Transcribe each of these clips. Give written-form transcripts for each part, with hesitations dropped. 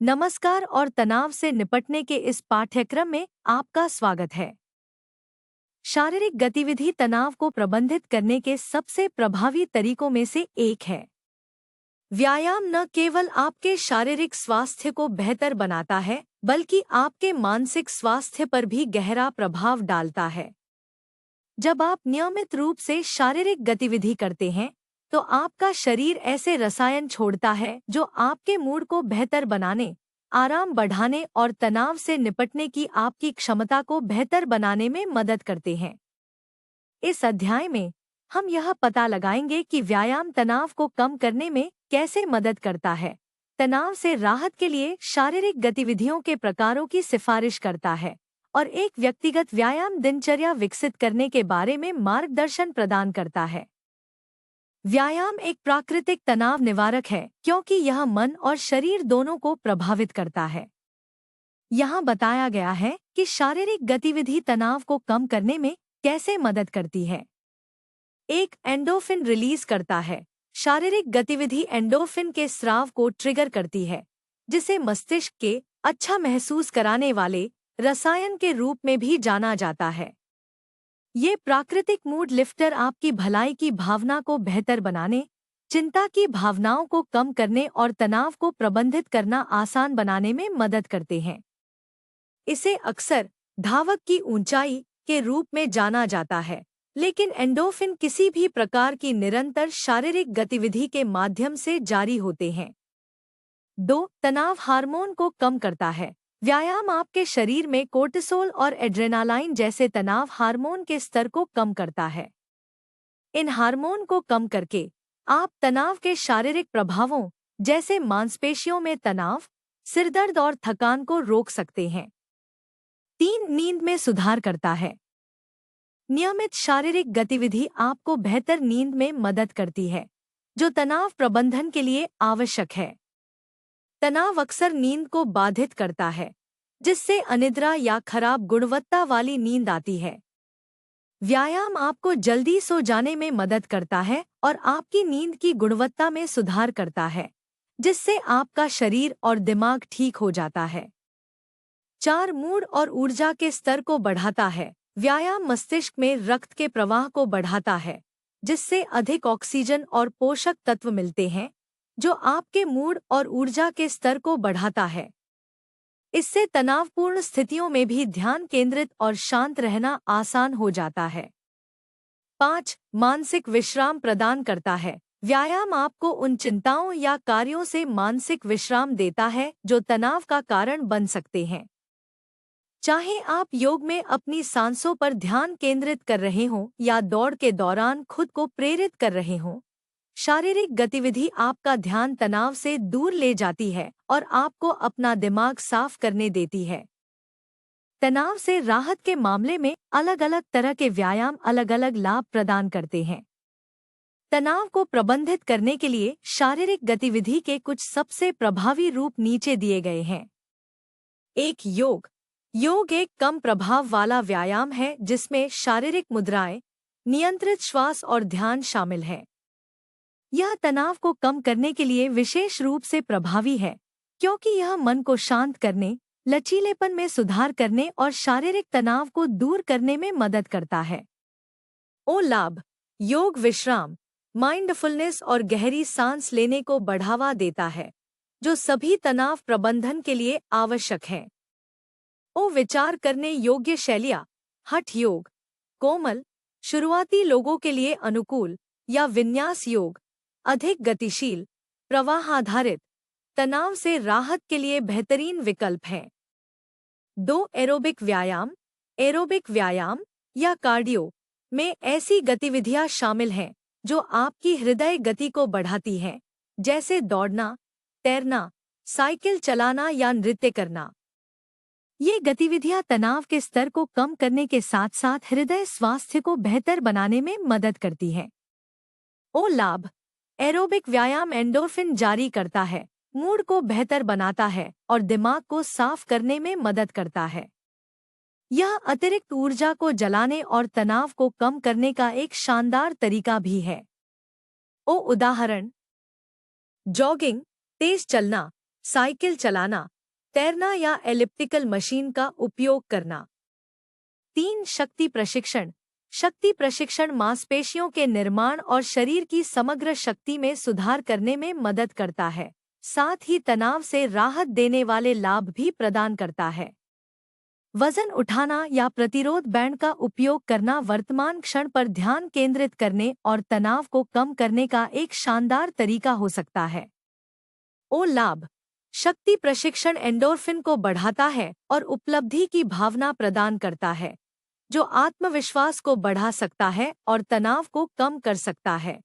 नमस्कार और तनाव से निपटने के इस पाठ्यक्रम में आपका स्वागत है। शारीरिक गतिविधि तनाव को प्रबंधित करने के सबसे प्रभावी तरीकों में से एक है। व्यायाम न केवल आपके शारीरिक स्वास्थ्य को बेहतर बनाता है, बल्कि आपके मानसिक स्वास्थ्य पर भी गहरा प्रभाव डालता है। जब आप नियमित रूप से शारीरिक गतिविधि करते हैं, तो आपका शरीर ऐसे रसायन छोड़ता है जो आपके मूड को बेहतर बनाने, आराम बढ़ाने और तनाव से निपटने की आपकी क्षमता को बेहतर बनाने में मदद करते हैं। इस अध्याय में हम यह पता लगाएंगे कि व्यायाम तनाव को कम करने में कैसे मदद करता है, तनाव से राहत के लिए शारीरिक गतिविधियों के प्रकारों की सिफारिश करता है और एक व्यक्तिगत व्यायाम दिनचर्या विकसित करने के बारे में मार्गदर्शन प्रदान करता है। व्यायाम एक प्राकृतिक तनाव निवारक है क्योंकि यह मन और शरीर दोनों को प्रभावित करता है। यहाँ बताया गया है कि शारीरिक गतिविधि तनाव को कम करने में कैसे मदद करती है। एक एंडोर्फिन रिलीज करता है। शारीरिक गतिविधि एंडोर्फिन के स्राव को ट्रिगर करती है, जिसे मस्तिष्क के अच्छा महसूस कराने वाले रसायन के रूप में भी जाना जाता है। ये प्राकृतिक मूड लिफ्टर आपकी भलाई की भावना को बेहतर बनाने, चिंता की भावनाओं को कम करने और तनाव को प्रबंधित करना आसान बनाने में मदद करते हैं। इसे अक्सर धावक की ऊंचाई के रूप में जाना जाता है, लेकिन एंडोर्फिन किसी भी प्रकार की निरंतर शारीरिक गतिविधि के माध्यम से जारी होते हैं। 2. तनाव हार्मोन को कम करता है। व्यायाम आपके शरीर में कोर्टिसोल और एड्रेनालाइन जैसे तनाव हार्मोन के स्तर को कम करता है। इन हार्मोन को कम करके आप तनाव के शारीरिक प्रभावों जैसे मांसपेशियों में तनाव, सिरदर्द और थकान को रोक सकते हैं। 3. नींद में सुधार करता है। नियमित शारीरिक गतिविधि आपको बेहतर नींद में मदद करती है, जो तनाव प्रबंधन के लिए आवश्यक है। तनाव अक्सर नींद को बाधित करता है, जिससे अनिद्रा या खराब गुणवत्ता वाली नींद आती है। व्यायाम आपको जल्दी सो जाने में मदद करता है और आपकी नींद की गुणवत्ता में सुधार करता है, जिससे आपका शरीर और दिमाग ठीक हो जाता है। 4. मूड और ऊर्जा के स्तर को बढ़ाता है। व्यायाम मस्तिष्क में रक्त के प्रवाह को बढ़ाता है, जिससे अधिक ऑक्सीजन और पोषक तत्व मिलते हैं, जो आपके मूड और ऊर्जा के स्तर को बढ़ाता है। इससे तनावपूर्ण स्थितियों में भी ध्यान केंद्रित और शांत रहना आसान हो जाता है। 5. मानसिक विश्राम प्रदान करता है। व्यायाम आपको उन चिंताओं या कार्यों से मानसिक विश्राम देता है जो तनाव का कारण बन सकते हैं। चाहे आप योग में अपनी सांसों पर ध्यान केंद्रित कर रहे हों या दौड़ के दौरान खुद को प्रेरित कर रहे हों, शारीरिक गतिविधि आपका ध्यान तनाव से दूर ले जाती है और आपको अपना दिमाग साफ करने देती है। तनाव से राहत के मामले में अलग अलग तरह के व्यायाम अलग अलग लाभ प्रदान करते हैं। तनाव को प्रबंधित करने के लिए शारीरिक गतिविधि के कुछ सबसे प्रभावी रूप नीचे दिए गए हैं। 1. योग एक कम प्रभाव वाला व्यायाम है जिसमें शारीरिक मुद्राएं, नियंत्रित श्वास और ध्यान शामिल है। यह तनाव को कम करने के लिए विशेष रूप से प्रभावी है, क्योंकि यह मन को शांत करने, लचीलेपन में सुधार करने और शारीरिक तनाव को दूर करने में मदद करता है। लाभ। योग विश्राम, माइंडफुलनेस और गहरी सांस लेने को बढ़ावा देता है, जो सभी तनाव प्रबंधन के लिए आवश्यक है। विचार करने योग्य शैलियाँ, हठ योग, कोमल, शुरुआती लोगों के लिए अनुकूल, या विन्यास योग, अधिक गतिशील, प्रवाह आधारित, तनाव से राहत के लिए बेहतरीन विकल्प हैं। 2. एरोबिक व्यायाम या कार्डियो में ऐसी गतिविधियां शामिल हैं जो आपकी हृदय गति को बढ़ाती हैं, जैसे दौड़ना, तैरना, साइकिल चलाना या नृत्य करना। ये गतिविधियां तनाव के स्तर को कम करने के साथ साथ हृदय स्वास्थ्य को बेहतर बनाने में मदद करती हैं। लाभ। एरोबिक व्यायाम एंडोर्फिन जारी करता है, मूड को बेहतर बनाता है और दिमाग को साफ करने में मदद करता है। यह अतिरिक्त ऊर्जा को जलाने और तनाव को कम करने का एक शानदार तरीका भी है। उदाहरण: जॉगिंग, तेज चलना, साइकिल चलाना, तैरना या एलिप्टिकल मशीन का उपयोग करना। 3. शक्ति प्रशिक्षण। शक्ति प्रशिक्षण मांसपेशियों के निर्माण और शरीर की समग्र शक्ति में सुधार करने में मदद करता है, साथ ही तनाव से राहत देने वाले लाभ भी प्रदान करता है। वजन उठाना या प्रतिरोध बैंड का उपयोग करना वर्तमान क्षण पर ध्यान केंद्रित करने और तनाव को कम करने का एक शानदार तरीका हो सकता है। लाभ। शक्ति प्रशिक्षण एंडोर्फिन को बढ़ाता है और उपलब्धि की भावना प्रदान करता है, जो आत्मविश्वास को बढ़ा सकता है और तनाव को कम कर सकता है।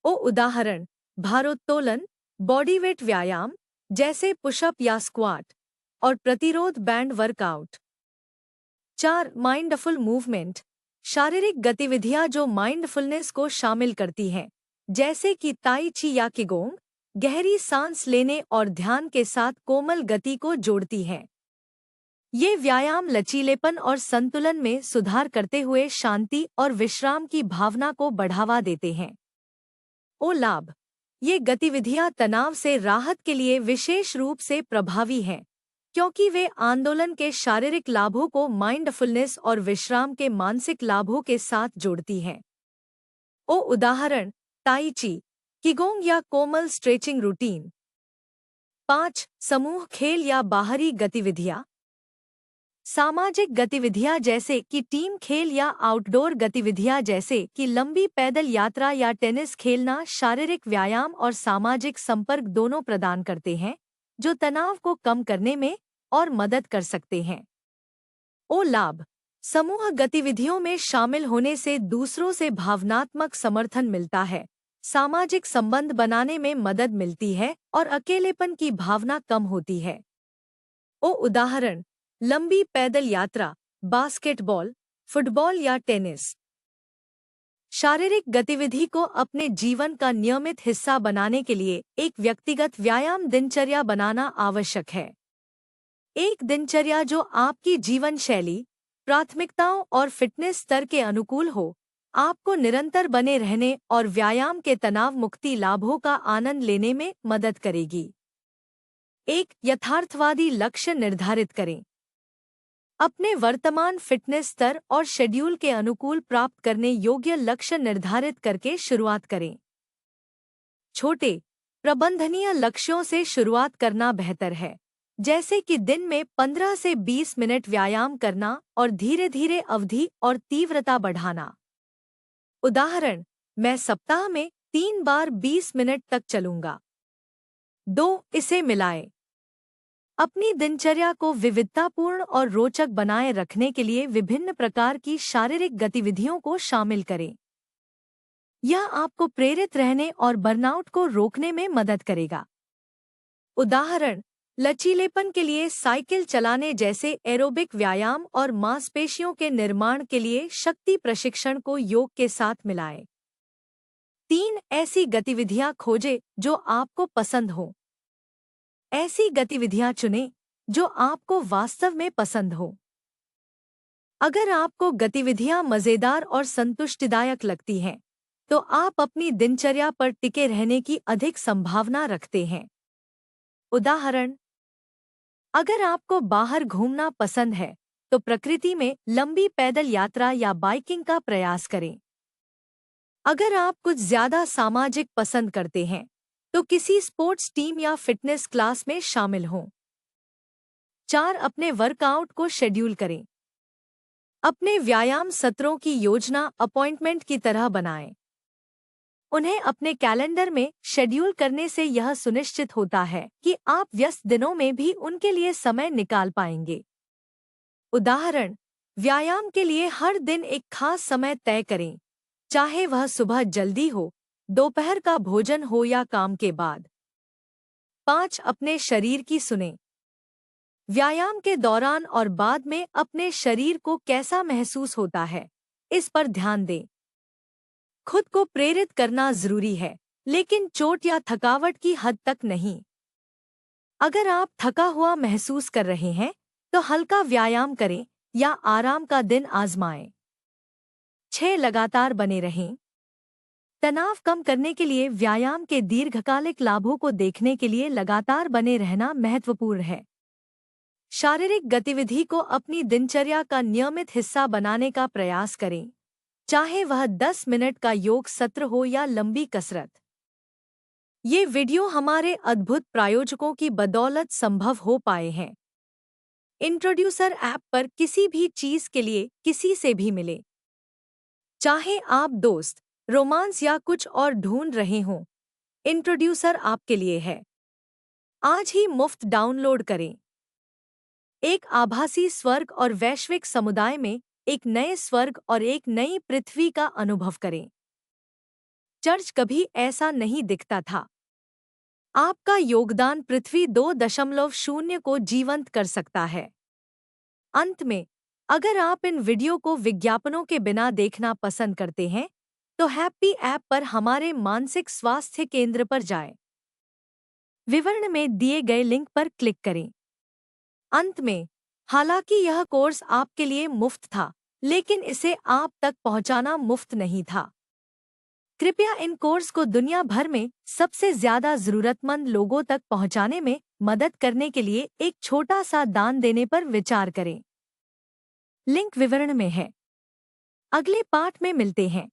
उदाहरण: भारोत्तोलन, बॉडीवेट व्यायाम जैसे पुशअप या स्क्वाट, और प्रतिरोध बैंड वर्कआउट। 4. Mindful movement. शारीरिक गतिविधियां जो माइंडफुलनेस को शामिल करती हैं, जैसे कि ताई ची या किगोंग, गहरी सांस लेने और ध्यान के साथ कोमल गति को जोड़ती हैं। ये व्यायाम लचीलेपन और संतुलन में सुधार करते हुए शांति और विश्राम की भावना को बढ़ावा देते हैं। लाभ। ये गतिविधियां तनाव से राहत के लिए विशेष रूप से प्रभावी हैं, क्योंकि वे आंदोलन के शारीरिक लाभों को माइंडफुलनेस और विश्राम के मानसिक लाभों के साथ जोड़ती हैं। उदाहरण: ताई ची, किगोंग या कोमल स्ट्रेचिंग रूटीन। 5. समूह खेल या बाहरी गतिविधियां। सामाजिक गतिविधियां जैसे कि टीम खेल या आउटडोर गतिविधियां जैसे कि लंबी पैदल यात्रा या टेनिस खेलना शारीरिक व्यायाम और सामाजिक संपर्क दोनों प्रदान करते हैं, जो तनाव को कम करने में और मदद कर सकते हैं। लाभ। समूह गतिविधियों में शामिल होने से दूसरों से भावनात्मक समर्थन मिलता है, सामाजिक संबंध बनाने में मदद मिलती है और अकेलेपन की भावना कम होती है। उदाहरण: लंबी पैदल यात्रा, बास्केटबॉल, फुटबॉल या टेनिस। शारीरिक गतिविधि को अपने जीवन का नियमित हिस्सा बनाने के लिए एक व्यक्तिगत व्यायाम दिनचर्या बनाना आवश्यक है। एक दिनचर्या जो आपकी जीवन शैली, प्राथमिकताओं और फिटनेस स्तर के अनुकूल हो, आपको निरंतर बने रहने और व्यायाम के तनाव मुक्ति लाभों का आनंद लेने में मदद करेगी। एक यथार्थवादी लक्ष्य निर्धारित करें। अपने वर्तमान फिटनेस स्तर और शेड्यूल के अनुकूल प्राप्त करने योग्य लक्ष्य निर्धारित करके शुरुआत करें। छोटे, प्रबंधनीय लक्ष्यों से शुरुआत करना बेहतर है, जैसे कि दिन में 15 से 20 मिनट व्यायाम करना और धीरे-धीरे अवधि और तीव्रता बढ़ाना। उदाहरण: मैं सप्ताह में 3 बार 20 मिनट तक चलूंगा। 2. इसे मिलाएं। अपनी दिनचर्या को विविधतापूर्ण और रोचक बनाए रखने के लिए विभिन्न प्रकार की शारीरिक गतिविधियों को शामिल करें। यह आपको प्रेरित रहने और बर्नआउट को रोकने में मदद करेगा। उदाहरण: लचीलेपन के लिए साइकिल चलाने जैसे एरोबिक व्यायाम और मांसपेशियों के निर्माण के लिए शक्ति प्रशिक्षण को योग के साथ मिलाएं। 3. ऐसी गतिविधियां खोजें जो आपको पसंद हो। ऐसी गतिविधियां चुनें जो आपको वास्तव में पसंद हो। अगर आपको गतिविधियां मजेदार और संतुष्टिदायक लगती हैं, तो आप अपनी दिनचर्या पर टिके रहने की अधिक संभावना रखते हैं। उदाहरण: अगर आपको बाहर घूमना पसंद है, तो प्रकृति में लंबी पैदल यात्रा या बाइकिंग का प्रयास करें। अगर आप कुछ ज्यादा सामाजिक पसंद करते हैं, तो किसी स्पोर्ट्स टीम या फिटनेस क्लास में शामिल हों। 4. अपने वर्कआउट को शेड्यूल करें। अपने व्यायाम सत्रों की योजना अपॉइंटमेंट की तरह बनाएं। उन्हें अपने कैलेंडर में शेड्यूल करने से यह सुनिश्चित होता है कि आप व्यस्त दिनों में भी उनके लिए समय निकाल पाएंगे। उदाहरण: व्यायाम के लिए हर दिन एक खास समय तय करें, चाहे वह सुबह जल्दी हो, दोपहर का भोजन हो या काम के बाद। 5. अपने शरीर की सुनें। व्यायाम के दौरान और बाद में अपने शरीर को कैसा महसूस होता है, इस पर ध्यान दें। खुद को प्रेरित करना जरूरी है, लेकिन चोट या थकावट की हद तक नहीं। अगर आप थका हुआ महसूस कर रहे हैं, तो हल्का व्यायाम करें या आराम का दिन आजमाएं। 6. लगातार बने रहें। तनाव कम करने के लिए व्यायाम के दीर्घकालिक लाभों को देखने के लिए लगातार बने रहना महत्वपूर्ण है। शारीरिक गतिविधि को अपनी दिनचर्या का नियमित हिस्सा बनाने का प्रयास करें, चाहे वह 10 मिनट का योग सत्र हो या लंबी कसरत। ये वीडियो हमारे अद्भुत प्रायोजकों की बदौलत संभव हो पाए हैं। इंट्रोड्यूसर ऐप पर किसी भी चीज के लिए किसी से भी मिले, चाहे आप दोस्त, रोमांस या कुछ और ढूंढ रहे हों, इंट्रोड्यूसर आपके लिए है। आज ही मुफ्त डाउनलोड करें। एक आभासी स्वर्ग और वैश्विक समुदाय में एक नए स्वर्ग और एक नई पृथ्वी का अनुभव करें। चर्च कभी ऐसा नहीं दिखता था। आपका योगदान पृथ्वी 2.0 को जीवंत कर सकता है। अंत में, अगर आप इन वीडियो को विज्ञापनों के बिना देखना पसंद करते हैं, तो हैप्पी ऐप पर हमारे मानसिक स्वास्थ्य केंद्र पर जाएं। विवरण में दिए गए लिंक पर क्लिक करें। अंत में, हालांकि यह कोर्स आपके लिए मुफ्त था, लेकिन इसे आप तक पहुंचाना मुफ्त नहीं था। कृपया इन कोर्स को दुनिया भर में सबसे ज्यादा जरूरतमंद लोगों तक पहुंचाने में मदद करने के लिए एक छोटा सा दान देने पर विचार करें। लिंक विवरण में है। अगले पाठ में मिलते हैं।